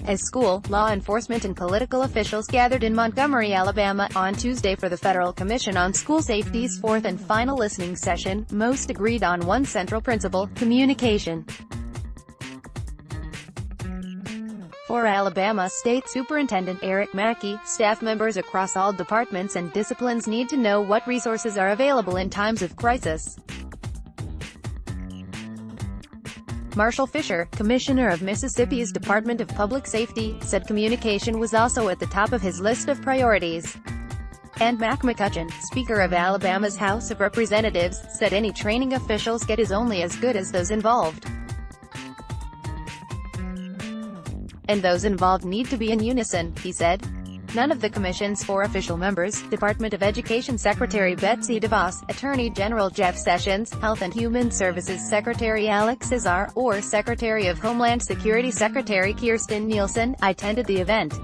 as school, law enforcement and political officials gathered in Montgomery, Alabama, on Tuesday for the Federal Commission on School Safety's fourth and final listening session. Most agreed on one central principle: communication. For Alabama State Superintendent Eric Mackey, staff members across all departments and disciplines need to know what resources are available in times of crisis. Marshall Fisher, Commissioner of Mississippi's Department of Public Safety, said communication was also at the top of his list of priorities. And Mac McCutcheon, Speaker of Alabama's House of Representatives, said any training officials get is only as good as those involved. And those involved need to be in unison, he said. None of the Commission's four official members, Department of Education Secretary Betsy DeVos, Attorney General Jeff Sessions, Health and Human Services Secretary Alex Azar, or Secretary of Homeland Security Secretary Kirstjen Nielsen, attended the event.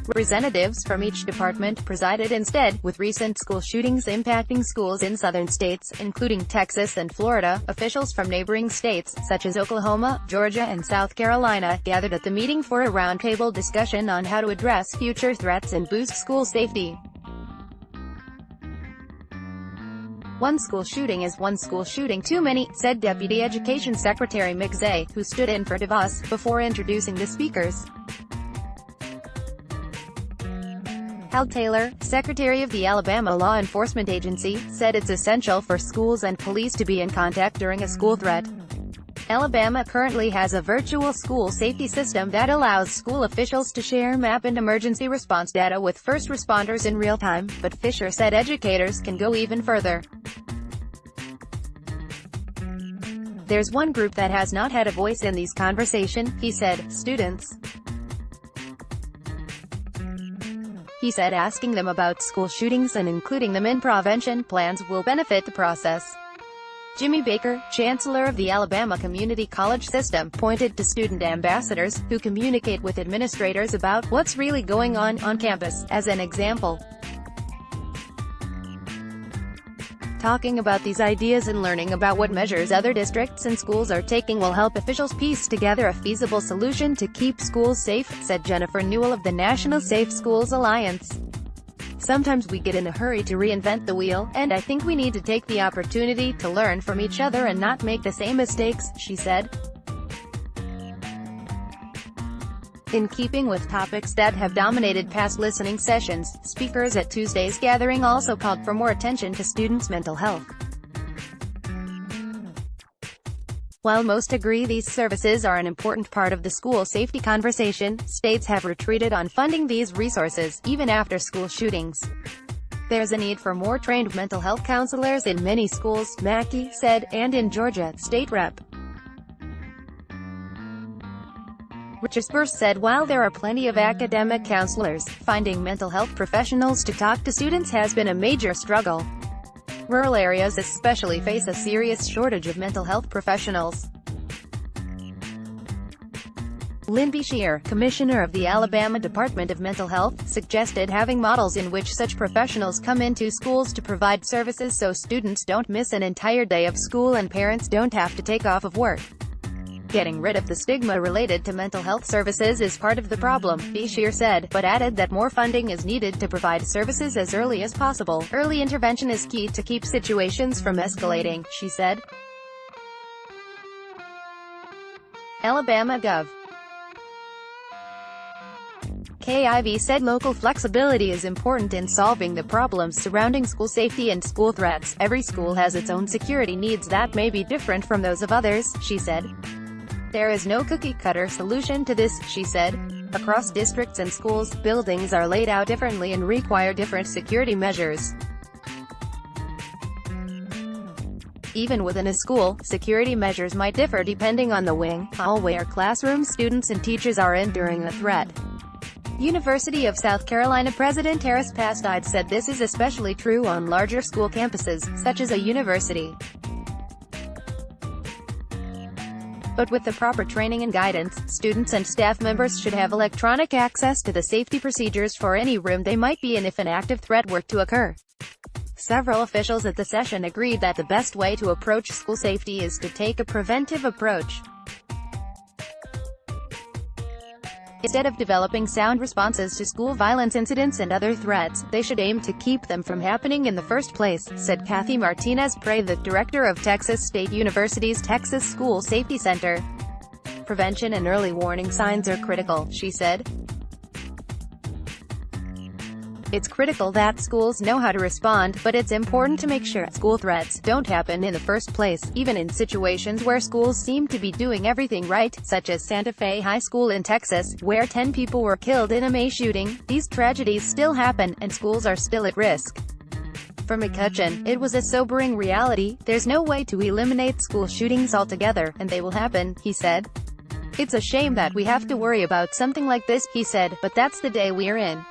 Representatives from each department presided instead. With recent school shootings impacting schools in southern states, including Texas and Florida, officials from neighboring states, such as Oklahoma, Georgia and South Carolina, gathered at the meeting for a roundtable discussion on how to address future threats and boost school safety. One school shooting is one school shooting too many, said Deputy Education Secretary Mick Zay, who stood in for DeVos, before introducing the speakers. Hal Taylor, Secretary of the Alabama Law Enforcement Agency, said it's essential for schools and police to be in contact during a school threat. Alabama currently has a virtual school safety system that allows school officials to share map and emergency response data with first responders in real time, but Fisher said educators can go even further. There's one group that has not had a voice in these conversations, he said: students. He said asking them about school shootings and including them in prevention plans will benefit the process. Jimmy Baker, Chancellor of the Alabama Community College System, pointed to student ambassadors, who communicate with administrators about what's really going on campus, as an example. Talking about these ideas and learning about what measures other districts and schools are taking will help officials piece together a feasible solution to keep schools safe, said Jennifer Newell of the National Safe Schools Alliance. Sometimes we get in a hurry to reinvent the wheel, and I think we need to take the opportunity to learn from each other and not make the same mistakes, she said. In keeping with topics that have dominated past listening sessions, speakers at Tuesday's gathering also called for more attention to students' mental health. While most agree these services are an important part of the school safety conversation, states have retreated on funding these resources, even after school shootings. There's a need for more trained mental health counselors in many schools, Mackey said, and in Georgia, State Rep. Richard said while there are plenty of academic counselors, finding mental health professionals to talk to students has been a major struggle. Rural areas especially face a serious shortage of mental health professionals. Lynn Beshear, Commissioner of the Alabama Department of Mental Health, suggested having models in which such professionals come into schools to provide services so students don't miss an entire day of school and parents don't have to take off of work. Getting rid of the stigma related to mental health services is part of the problem, Beshear said, but added that more funding is needed to provide services as early as possible. Early intervention is key to keep situations from escalating, she said. Alabama Gov. KIV said local flexibility is important in solving the problems surrounding school safety and school threats. Every school has its own security needs that may be different from those of others, she said. There is no cookie-cutter solution to this, she said. Across districts and schools, buildings are laid out differently and require different security measures. Even within a school, security measures might differ depending on the wing, hallway or classroom students and teachers are in during the threat. University of South Carolina President Harris Pastide said this is especially true on larger school campuses, such as a university. But with the proper training and guidance, students and staff members should have electronic access to the safety procedures for any room they might be in if an active threat were to occur. Several officials at the session agreed that the best way to approach school safety is to take a preventive approach. Instead of developing sound responses to school violence incidents and other threats, they should aim to keep them from happening in the first place, said Kathy Martinez-Prey, the director of Texas State University's Texas School Safety Center. Prevention and early warning signs are critical, she said. It's critical that schools know how to respond, but it's important to make sure school threats don't happen in the first place, even in situations where schools seem to be doing everything right, such as Santa Fe High School in Texas, where 10 people were killed in a May shooting. These tragedies still happen, and schools are still at risk. For McCutcheon, it was a sobering reality. There's no way to eliminate school shootings altogether, and they will happen, he said. It's a shame that we have to worry about something like this, he said, but that's the day we're in.